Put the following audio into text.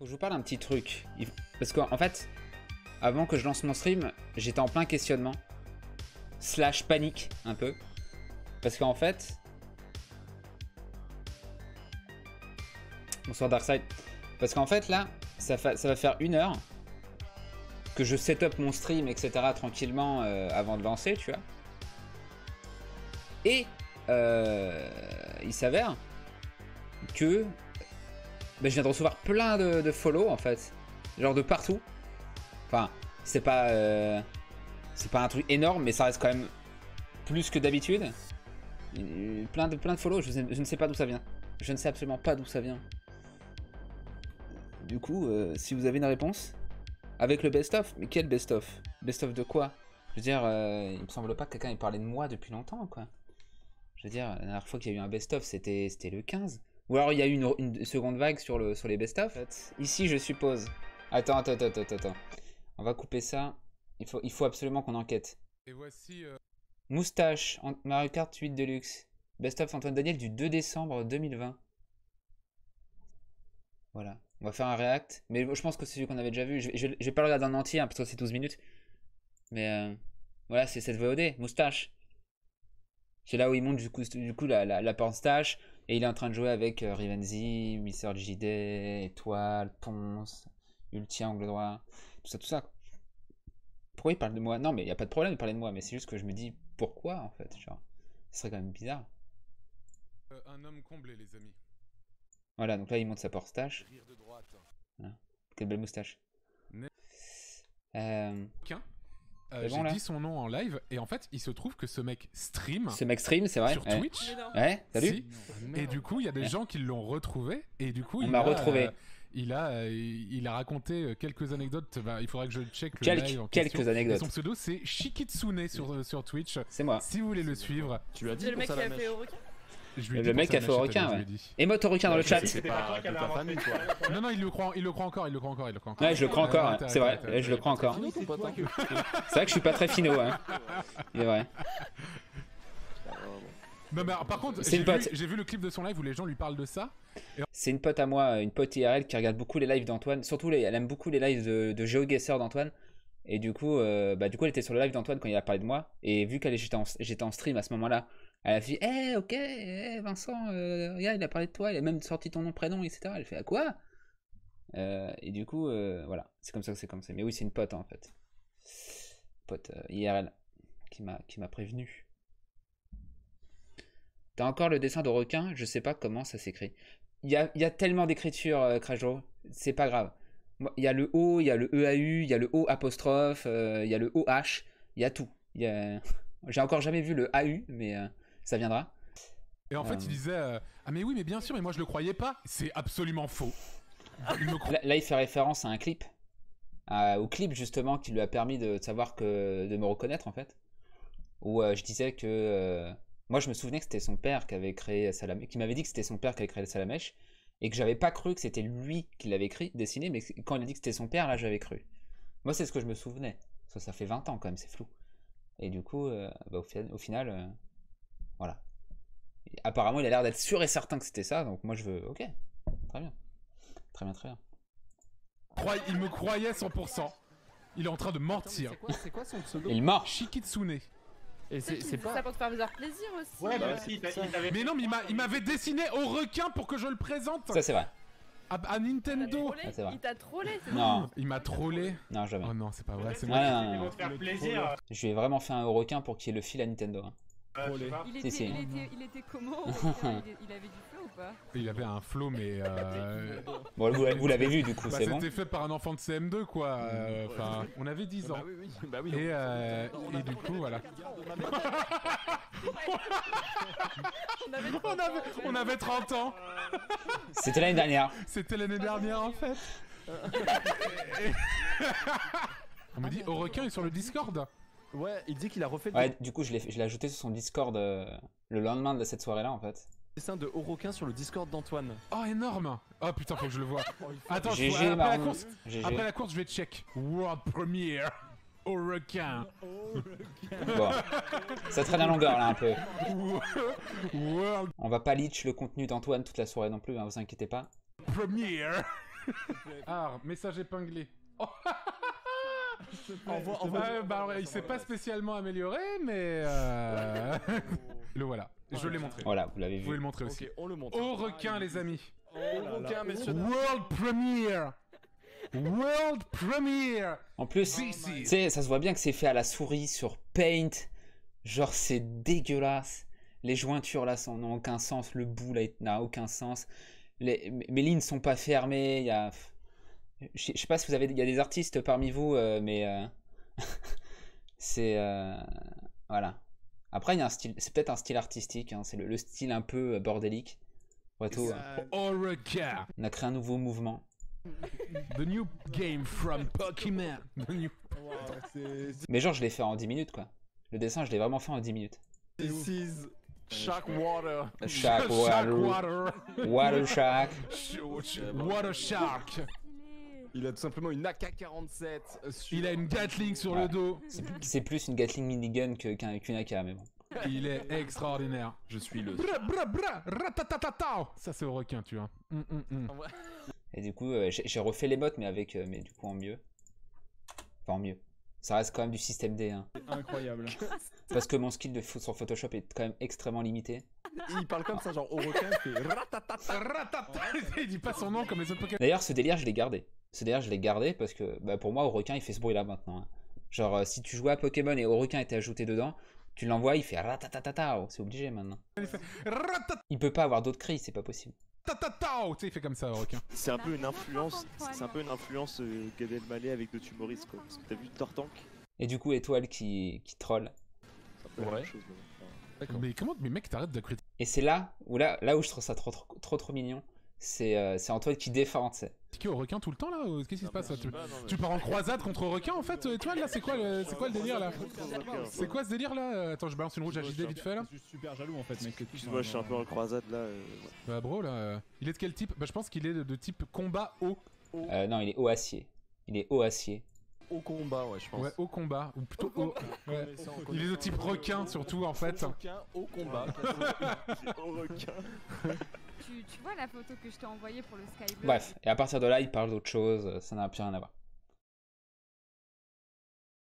Faut que je vous parle d'un petit truc. Parce qu'en fait, avant que je lance mon stream, j'étais en plein questionnement. Slash panique, un peu. Parce qu'en fait... Bonsoir Darkside. Parce qu'en fait, là, ça va faire 1 heure que je set up mon stream, etc. tranquillement avant de lancer, tu vois. Et il s'avère que je viens de recevoir plein de follow en fait, genre de partout. Enfin, c'est pas un truc énorme, mais ça reste quand même plus que d'habitude. Plein de follow, je ne sais pas d'où ça vient. Je ne sais absolument pas d'où ça vient. Du coup, si vous avez une réponse, avec le best-of, mais quel best-of? Best-of de quoi? Je veux dire, il me semble pas que quelqu'un ait parlé de moi depuis longtemps, quoi. Je veux dire, la dernière fois qu'il y a eu un best-of, c'était le 15. Ou alors il y a eu une seconde vague sur les best-of. Ici, je suppose. Attends. On va couper ça. Il faut absolument qu'on enquête. Et voici... Moustache, Mario Kart 8 Deluxe. Best-of Antoine Daniel du 2 décembre 2020. Voilà. On va faire un react. Mais je pense que c'est celui qu'on avait déjà vu. Je vais pas le regarder en entier, hein, parce que c'est 12 minutes. Mais voilà, c'est cette VOD. Moustache. C'est là où il monte du coup la pornstache. Et il est en train de jouer avec Rivenzi, Mr. JD, Étoile, Ponce, Ultia, Angle droit. Tout ça. Pourquoi il parle de moi? Non, mais il n'y a pas de problème de parler de moi. Mais c'est juste que je me dis pourquoi en fait. Genre, ce serait quand même bizarre. un homme comblé, les amis. Voilà, donc là il monte sa pornstache. Voilà. Quelle belle moustache. J'ai dit son nom en live et en fait il se trouve que ce mec stream. Ce mec stream, c'est vrai. Sur Twitch. Ouais, salut. Si. Et du coup il y a des gens qui l'ont retrouvé et du coup on m'a retrouvé. Il a raconté quelques anecdotes. Bah, il faudrait que je check le live en quelques question. anecdotes. Et son pseudo c'est Shikitsune sur Twitch. C'est moi. Si vous voulez le suivre. Tu l'as dit. C'est le mec qui a fait au requin. Le mec a fait au requin, ouais. Émote au requin dans le chat. C'était pas de ta famille, quoi. Non, il le croit encore. Ouais, je le crois encore, hein. C'est vrai, je le crois encore. C'est vrai que je suis pas très finot, hein. Il est vrai. Non, mais par contre, j'ai vu le clip de son live où les gens lui parlent de ça. C'est une pote à moi, une pote IRL qui regarde beaucoup les lives d'Antoine. Surtout, elle aime beaucoup les lives de GeoGuessr d'Antoine. Et du coup, elle était sur le live d'Antoine quand il a parlé de moi. Et vu qu'elle j'étais en stream à ce moment-là, elle a fait ok, Vincent, regarde, il a parlé de toi, il a même sorti ton nom, prénom, etc. Elle fait à quoi? Et du coup, voilà, c'est comme ça que c'est comme ça. Mais oui, c'est une pote en fait. Pote IRL qui m'a prévenu. T'as encore le dessin de requin? Je sais pas comment ça s'écrit. Il y a tellement d'écriture, Crajo, c'est pas grave. Il y a le O, il y a le EAU, il y a le O apostrophe, il y a le OH, il y a tout. J'ai encore jamais vu le AU, mais ça viendra. Et en fait, il disait ah mais oui, mais bien sûr, mais moi je le croyais pas. C'est absolument faux. Là, il fait référence à un clip, au clip justement qui lui a permis de savoir de me reconnaître en fait. Où je disais que moi je me souvenais que c'était son père qui avait créé Salamèche, qui m'avait dit que c'était son père qui avait créé Salamèche, et que j'avais pas cru que c'était lui qui l'avait dessiné, mais quand il a dit que c'était son père, là j'avais cru. Moi c'est ce que je me souvenais. Ça fait 20 ans quand même, c'est flou. Et du coup, au final, voilà. Et apparemment, il a l'air d'être sûr et certain que c'était ça, donc moi je veux. Ok, très bien. Très bien. Il me croyait 100%. Il est en train de mentir. C'est quoi son pseudo? Il ment. Shikitsune. Et c'est pas... Ça pour te faire plaisir aussi. Ouais, bah si, Mais non, mais il m'avait dessiné au requin pour que je le présente. Ça, c'est vrai. À Nintendo. Vrai. Il t'a trollé, c'est Non. Il m'a trollé. Non, jamais. Oh non, c'est pas vrai, c'est moi. moi. Ils vont te faire plaisir. Je lui ai vraiment fait un requin pour qu'il ait le fil à Nintendo. Hein. Il était comment? Il avait du flow ou pas? Il avait un flow, mais. Bon, vous l'avez vu du coup, c'est bon. C'était fait par un enfant de CM2, quoi. Enfin, on avait 10 ans. Bah oui. Et du coup, voilà. On avait 30 ans. C'était l'année dernière. C'était l'année dernière, en fait. On me dit, au requin est sur le Discord. Ouais, il dit qu'il a refait le Ouais, du coup, je l'ai ajouté sur son Discord le lendemain de cette soirée-là, en fait. dessin de Oroquin sur le Discord d'Antoine. Oh, énorme. Oh putain, faut que je le voie. Attends, GG, après la course, je vais check. World Premiere. Oroquin. Bon, ça traîne à longueur, là, un peu. World On va pas leech le contenu d'Antoine toute la soirée non plus, hein, vous inquiétez pas. Premiere. Ah, message épinglé. Il s'est pas spécialement amélioré, mais le voilà. Je l'ai montré. Voilà, vous l'avez Vous vu. pouvez le montrer aussi. Ok, on le montre. Au requin, les amis. Au requin, messieurs. World premiere. World premiere. En plus, tu sais, ça se voit bien que c'est fait à la souris sur Paint. Genre, c'est dégueulasse. Les jointures là n'ont aucun sens. Le bout là n'a aucun sens. Mes lignes sont pas fermées. Il y a... Je sais pas si vous avez... Il y a des artistes parmi vous, mais... c'est... Voilà. Après, il y a un style... C'est peut-être un style artistique. Hein. C'est le style un peu bordélique. Tout, Au requin. on a créé un nouveau mouvement. The new game from Pokémon. Mais genre, je l'ai fait en 10 minutes, quoi. Le dessin, je l'ai vraiment fait en 10 minutes. This is Shark Water. Shark Water. Water Shark. Water Shark. Il a tout simplement une AK-47. Il a une Gatling sur le dos. C'est plus une Gatling minigun qu'une AK, mais bon. Il est extraordinaire. Je suis le... Ratatatata. Ça c'est au requin, tu vois. Et du coup, j'ai refait les mottes, mais avec, mais du coup en mieux. Enfin en mieux. Ça reste quand même du système D. Hein. Incroyable. Parce que mon skill sur Photoshop est quand même extrêmement limité. Il parle comme ça, genre au requin, il fait ratatata. Il dit pas son nom comme les autres Pokémon. D'ailleurs, ce délire, je l'ai gardé. Ce délire, je l'ai gardé parce que bah, pour moi, au requin, il fait ce bruit-là maintenant. Hein. Genre, si tu jouais à Pokémon et au requin était ajouté dedans, tu l'envoies, il fait ratatatata. C'est obligé maintenant. Il peut pas avoir d'autres cris, c'est pas possible. Tu sais, il fait comme ça au requin. C'est un peu une influence, Gad Elmaleh avec d'autres humoristes quoi. Parce que t'as vu Tortank, Et du coup, Étoile qui troll. c'est un peu la même chose. Mais comment, mais mec, t'arrêtes de critiquer. Et c'est là où je trouve ça trop mignon. C'est Antoine qui défend, tu sais. Au requin tout le temps là? Qu'est-ce qui se passe là? Tu pars en croisade contre requin en fait, Étoile là? C'est quoi le délire là? C'est quoi ce délire là? Attends, je balance une rouge à JD vite fait là. Je suis super jaloux en fait, mec. Excuse-moi, je suis un peu en croisade là. Bah bro là, il est de quel type? Bah je pense qu'il est de type combat haut. Non, il est haut acier. Il est haut acier. Au combat, ouais, je pense. Ouais, au combat, ou plutôt haut. Ouais. Il est de type requin surtout en fait. Requin au combat. Au requin. Tu vois la photo que je t'ai envoyée pour le Skyblog? Bref, et à partir de là, il parle d'autre chose, ça n'a plus rien à voir.